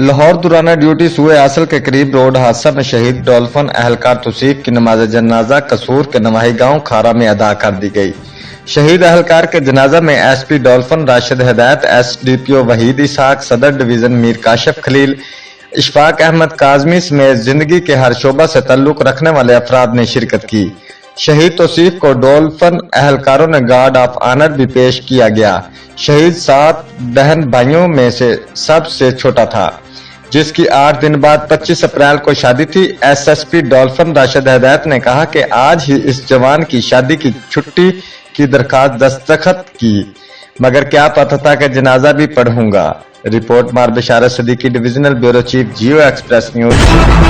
Lahore दुराना duty सूए आसल के करीब रोड हादसा में शहीद डॉल्फिन अहलकार तौसीफ की नमाज जनाजा कसूर के नवाही गांव खारा में अदा कर दी गई। शहीद अहलकार के जनाजा में एसपी डॉल्फिन राशिद हिदायत, एसडीपीओ वहीद इसहाक, सदर डिवीजन मीर काशिफ खलील, इशफाक अहमद काजमी समेत जिंदगी के हर शोबा से ताल्लुक रखने वाले अफराद ने शिरकत की। शहीद तौसीफ को डॉल्फिन अहलकारों ने गार्ड ऑफ ऑनर भी पेश किया गया। शहीद 7 बहन भाइयों में से सबसे छोटा था, जिसकी 8 दिन बाद 25 अप्रैल को शादी थी। एसएसपी डॉल्फिन राशिद हिदायत ने कहा कि आज ही इस जवान की शादी की छुट्टी की दरखास्त दस्तखत की, मगर क्या पता था कि जनाजा भी पढ़ूंगा। रिपोर्ट मार बिशारत सदीकी, डिविजनल ब्यूरो चीफ, जियो एक्सप्रेस न्यूज।